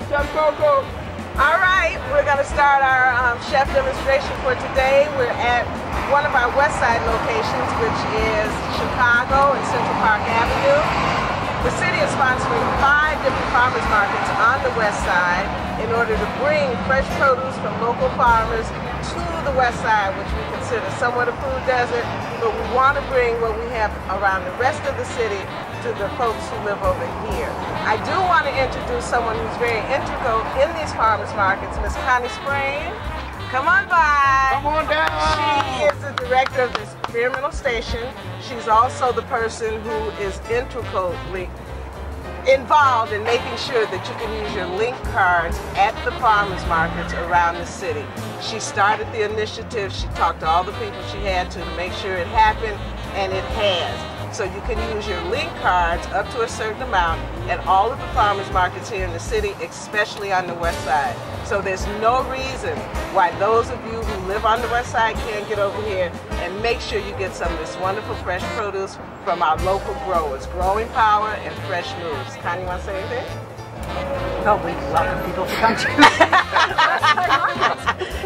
Chef Coco. All right, we're going to start our chef demonstration for today. We're at one of our West Side locations, which is Chicago and Central Park Avenue. The city is sponsoring 5 different farmers markets on the West Side in order to bring fresh produce from local farmers to the West Side, which we consider somewhat a food desert, but we want to bring what we have around the rest of the city to the folks who live over here. I do want to introduce someone who's very integral in these farmers markets, Miss Connie Sprain. Come on by. Come on down. She is the director of this experimental station. She's also the person who is integrally involved in making sure that you can use your link cards at the farmers markets around the city. She started the initiative. She talked to all the people she had to make sure it happened, and it has. So you can use your link cards up to a certain amount at all of the farmers markets here in the city, especially on the West Side. So there's no reason why those of you who live on the West Side can't get over here and make sure you get some of this wonderful fresh produce from our local growers. Growing power and fresh moves. Connie, you want to say anything? No, we welcome people to come to.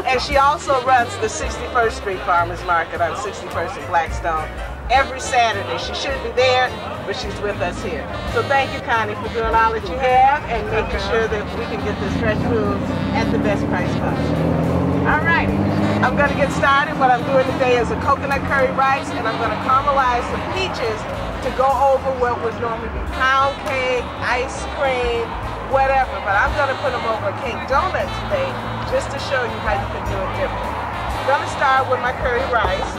And she also runs the 61st Street Farmers Market on 61st and Blackstone every Saturday. She should be there, but she's with us here. So thank you, Connie, for doing all that you have and making sure that we can get this fresh food at the best price possible. All right, I'm going to get started. What I'm doing today is a coconut curry rice, and I'm going to caramelize some peaches to go over what would normally be pound cake, ice cream, whatever. But I'm going to put them over a cake donut today just to show you how you can do it different. I'm going to start with my curry rice.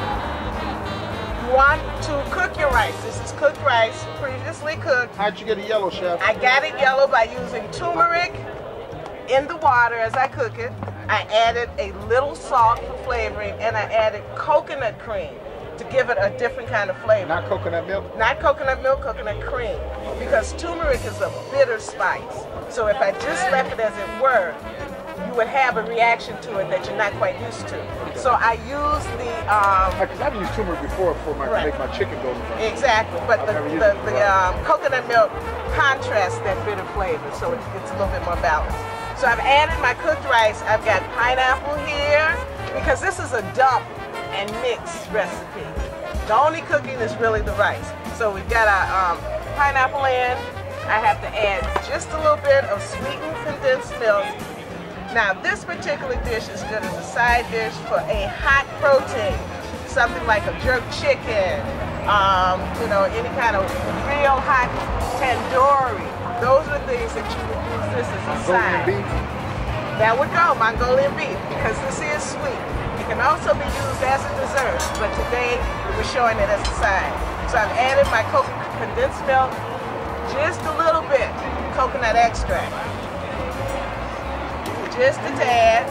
You want to cook your rice. This is cooked rice, previously cooked. How'd you get it yellow, Chef? I got it yellow by using turmeric in the water as I cook it. I added a little salt for flavoring, and I added coconut cream to give it a different kind of flavor. Not coconut milk? Not coconut milk, coconut cream. Because turmeric is a bitter spice. So if I just left it as it were, you would have a reaction to it that you're not quite used to. So I use the... Because I've used turmeric before to make my chicken go. Exactly, but the coconut milk contrasts that bitter flavor, so it's a little bit more balanced. So I've added my cooked rice. I've got pineapple here, because this is a dump and mix recipe. The only cooking is really the rice. So we've got our pineapple in. I have to add just a little bit of sweetened condensed milk. Now this particular dish is good as a side dish for a hot protein, something like a jerk chicken, you know, any kind of real hot tandoori. Those are things that you would use this as a side. Mongolian beef? That would go, Mongolian beef, because this is sweet. It can also be used as a dessert, but today we're showing it as a side. So I've added my condensed milk, just a little bit, coconut extract. Just a tad.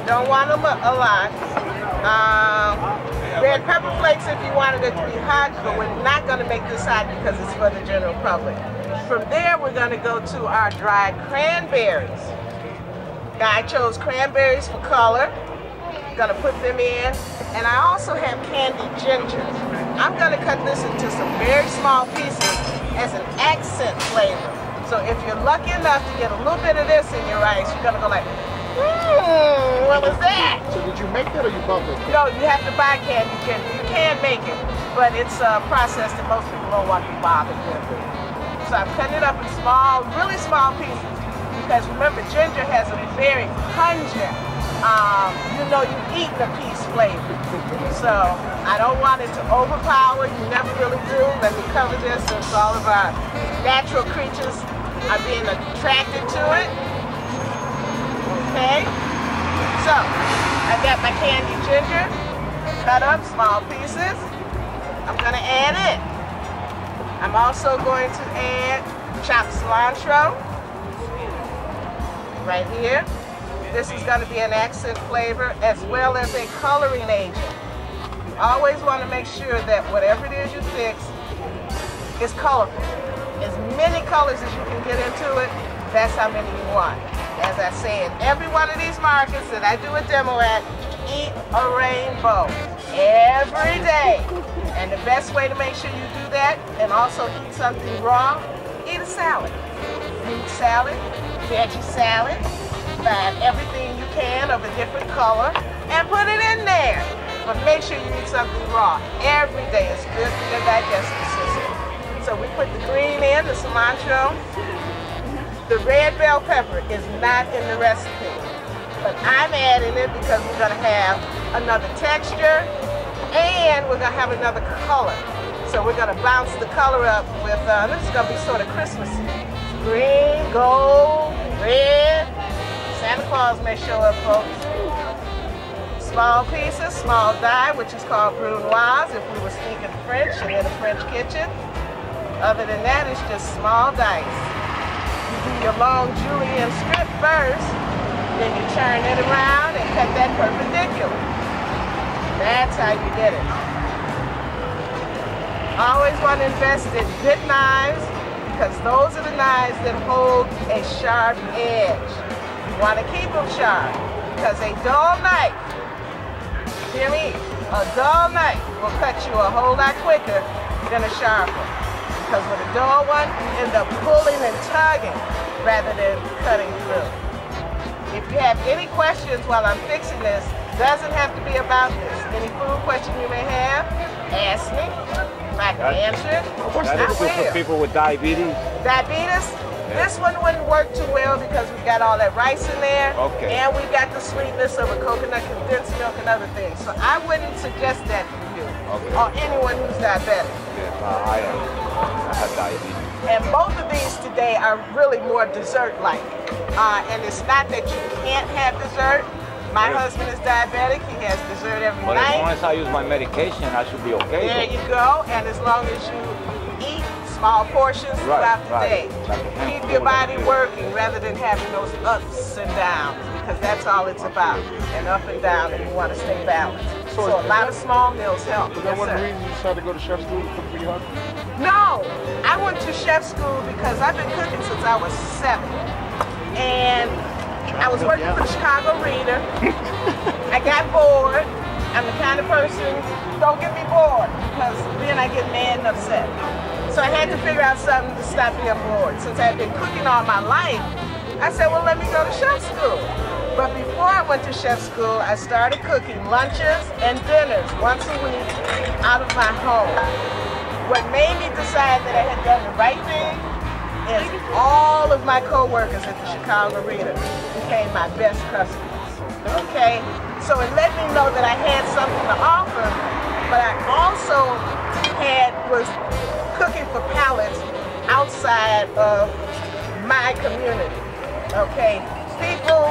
Don't want a lot. Red pepper flakes if you wanted it to be hot, but we're not going to make this hot because it's for the general public. From there, we're going to go to our dried cranberries. Now, I chose cranberries for color. Going to put them in. And I also have candied ginger. I'm going to cut this into some very small pieces as an accent flavor. So if you're lucky enough to get a little bit of this in your rice, you're gonna go like, what was that? So did you make that or you bought it? No, you have to buy candy ginger. You can make it, but it's a process that most people don't want to be bothered with. So I'm cutting it up in small, really small pieces, because remember, ginger has a very pungent, you know you've eaten a piece flavor. So I don't want it to overpower. You never really do. Let me cover this since all of our natural creatures are being attracted to it. Okay, so I got my candied ginger cut up small pieces. I'm gonna add it. I'm also going to add chopped cilantro right here. This is going to be an accent flavor as well as a coloring agent. You always want to make sure that whatever it is you fix is colorful. As many colors as you can get into it, that's how many you want. As I say, in every one of these markets that I do a demo at, eat a rainbow every day. And the best way to make sure you do that and also eat something raw, eat a salad. fruit salad, veggie salad, find everything you can of a different color, and put it in there. But make sure you eat something raw. Every day is good for your digestive system. So we put the green in, the cilantro. The red bell pepper is not in the recipe, but I'm adding it because we're gonna have another texture and we're gonna have another color. So we're gonna bounce the color up with, this is gonna be sort of Christmassy. Green, gold, red. Santa Claus may show up, folks. Small pieces, small die, which is called brunoise if we were speaking French and in a French kitchen. Other than that, it's just small dice. You do your long julienne strip first, then you turn it around and cut that perpendicular. That's how you get it. Always want to invest in good knives because those are the knives that hold a sharp edge. You want to keep them sharp because a dull knife, hear me, a dull knife will cut you a whole lot quicker than a sharp one. Because with a dull one, you end up pulling and tugging rather than cutting through. If you have any questions while I'm fixing this, doesn't have to be about this. Any food question you may have, ask me. If I can answer it, That's good for people with diabetes. Diabetes? This one wouldn't work too well because we've got all that rice in there. Okay. And we've got the sweetness of a coconut condensed milk and other things. So I wouldn't suggest that for you. Okay. Or anyone who's diabetic. Yes, I have diabetes. And both of these today are really more dessert-like. And it's not that you can't have dessert. My husband is diabetic. He has dessert every But night. as long as I use my medication, I should be okay. There you go. And as long as you eat small portions throughout the day. Keep your body working rather than having those ups and downs, because that's all it's about. And up and down, and you want to stay balanced. So a lot of small meals help. Is that one of the reasons you decided to go to chef school to cook for your husband? No, I went to chef school because I've been cooking since I was 7. And I was working for the Chicago Reader. I got bored. I'm the kind of person, don't get me bored, because then I get mad and upset. So I had to figure out something to stop being bored. Since I had been cooking all my life, I said, well, let me go to chef school. But before I went to chef school, I started cooking lunches and dinners once a week out of my home. What made me decide that I had done the right thing is all of my co-workers at the Chicago Reader became my best customers, okay? So it let me know that I had something to offer, but I also was cooking for palates outside of my community, okay? People,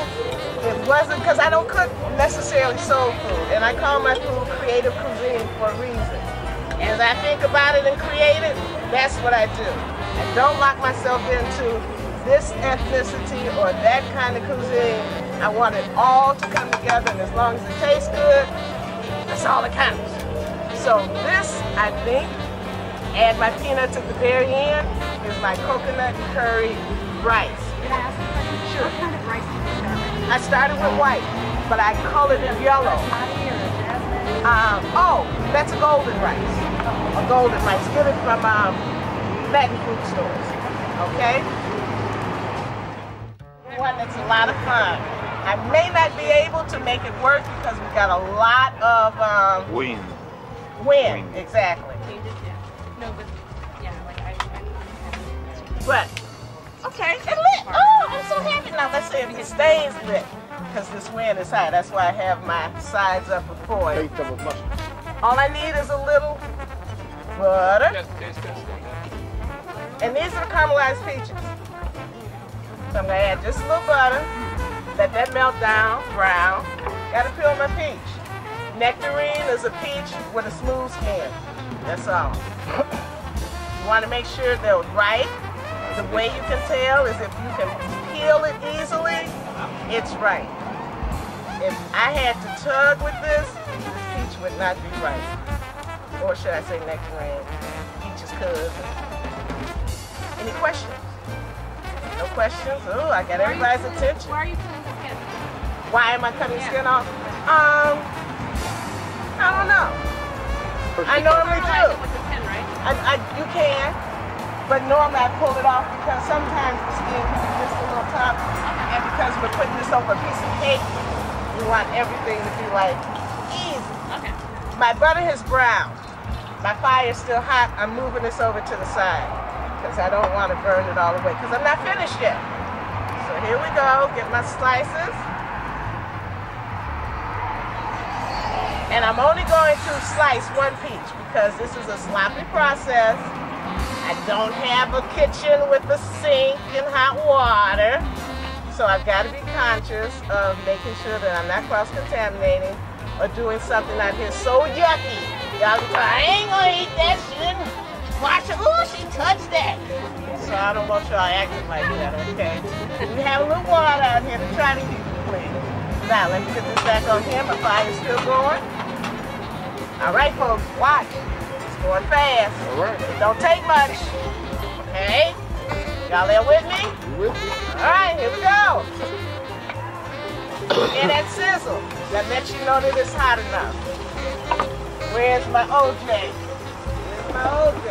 it wasn't, because I don't cook necessarily soul food, and I call my food creative cuisine for a reason. As I think about it and create it, that's what I do. I don't lock myself into this ethnicity or that kind of cuisine. I want it all to come together, and as long as it tastes good, that's all that counts. So this, I think, add my peanuts at the very end, is my coconut curry rice. Can I ask a question? Sure. What kind of rice did you start with? I started with white, but I colored it yellow. That's a golden rice. A golden rice. Get it from Latin food stores. Okay? One that's a lot of fun. I may not be able to make it work because we've got a lot of Wind. wind. Exactly. No, but yeah, like I But okay, it lit. Oh, I'm so happy now. Let's see if it stays lit. Because this wind is high. That's why I have my sides up with foil. Taste of a mustard. All I need is a little butter. And these are the caramelized peaches. So I'm going to add just a little butter. Let that melt down, brown. Got to peel my peach. Nectarine is a peach with a smooth skin. That's all. You want to make sure they're ripe. The way you can tell is if you can peel it easily, it's right. If I had to tug with this peach would not be right. Or should I say nectarine? Peach's cousin. Any questions? No questions? Oh, I got everybody's attention. Why are you cutting the skin? Why am I cutting skin off? I don't know. I normally do. With the pen, right? You can. But normally I pull it off because sometimes the skin can be just a little tough. And because we're putting this over a piece of cake, we want everything to be like easy. Okay. My butter has browned. My fire is still hot. I'm moving this over to the side because I don't want to burn it all the way because I'm not finished yet. So here we go. Get my slices. And I'm only going to slice one peach because this is a sloppy process. I don't have a kitchen with a sink and hot water. So I've got to be conscious of making sure that I'm not cross-contaminating or doing something out here so yucky. Y'all be like, I ain't gonna eat that, she didn't wash it. Ooh, she touched that. So I don't want y'all acting like that, okay? We have a little water out here to try to heat it, please. Now, let me get this back on here. My fire's still going. All right, folks, watch. It's going fast. All right. It don't take much. Okay? Y'all there with me? You with me? All right, here we go. And that sizzle, that lets you know that it's hot enough. Where's my OJ? Where's my OJ?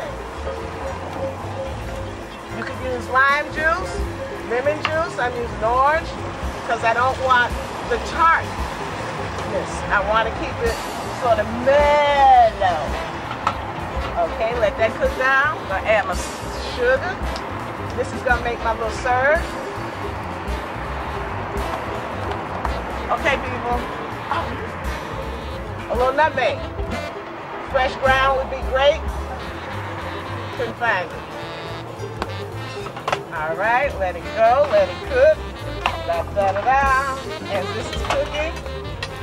You could use lime juice, lemon juice. I'm using orange because I don't want the tartness. I want to keep it sort of mellow. Okay, let that cook down. I'm gonna add my sugar. This is gonna make my little serve. Okay, people. A little nutmeg. Fresh ground would be great. Couldn't find it. All right, let it go, let it cook. Da da da da. As this is cooking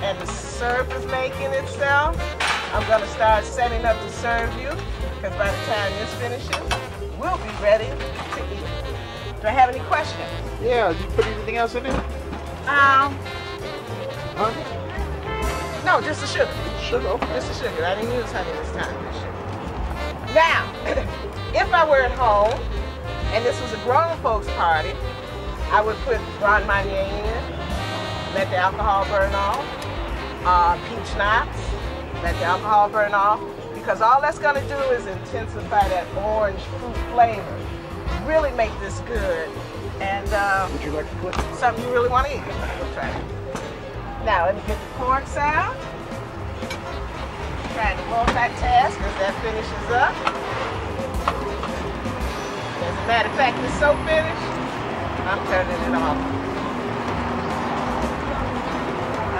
and the syrup is making itself, I'm gonna start setting up to serve you because by the time this finishes, we'll be ready to eat. Do I have any questions? Yeah, you put anything else in there? Huh? No, just the sugar. Sugar, okay. Just the sugar. I didn't use honey this time. Just sugar. Now, if I were at home and this was a grown folks party, I would put Grand Marnier in, let the alcohol burn off, peach schnapps, let the alcohol burn off, because all that's going to do is intensify that orange fruit flavor. Really make this good. And Would you like to put? something you really want to eat. We'll try it. Now, let me get the corks out. Trying to multitask as that finishes up. As a matter of fact, it's so finished, I'm turning it off.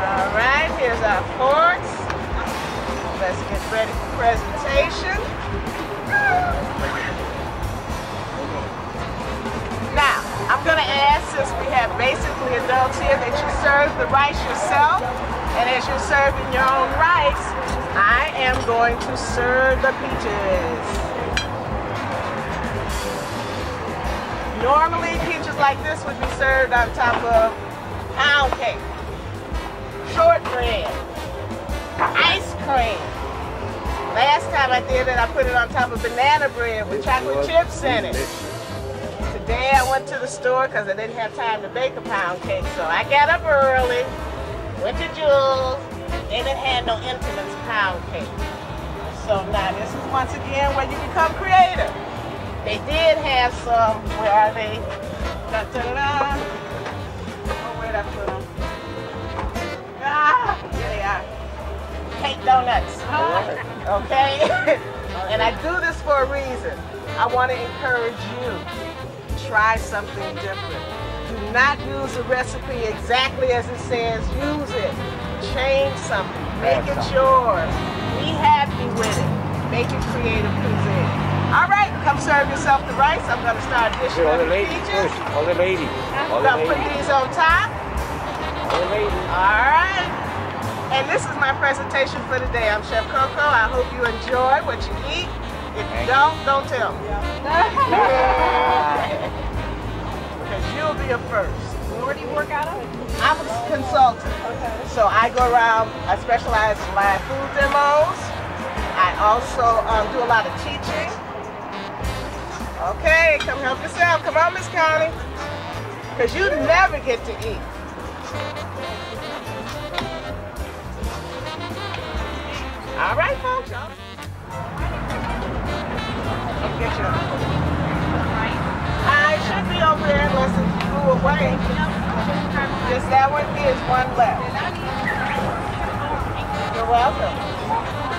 All right, here's our forks. Let's get ready for presentation. Now, I'm gonna ask, since we have basically adults here, that you serve the rice yourself. And as you're serving your own rice, I am going to serve the peaches. Normally, peaches like this would be served on top of pound cake, shortbread, ice cream. Last time I did it, I put it on top of banana bread with chocolate chips in it. Today I went to the store because I didn't have time to bake a pound cake, so I got up early, went to Jules. They didn't have no Intimates pound cake. So now this is once again where you become creative. They did have some, where are they? Da, da, da, da. Oh, where'd I put them? Ah, here they are. Cake donuts. Okay? And I do this for a reason. I want to encourage you. Try something different. Do not use the recipe exactly as it says. Use it. Change something. Make it yours. Be happy with it. Make it creative cuisine. All right, come serve yourself the rice. I'm going to start dishing All up the the ladies peaches. first. All the ladies. All I'm the going to put ladies. these on top. All the ladies. All right. And this is my presentation for today. I'm Chef Coco. I hope you enjoy what you eat. If you don't tell me. Because you'll be a first. Where do you work out of? I'm a consultant. So I go around, I specialize in live food demos. I also do a lot of teaching. Okay, come help yourself. Come on, Miss Connie. Because you never get to eat. All right, folks. Let me get you. should be over there unless it flew away. Yes, that one is one left. You're welcome.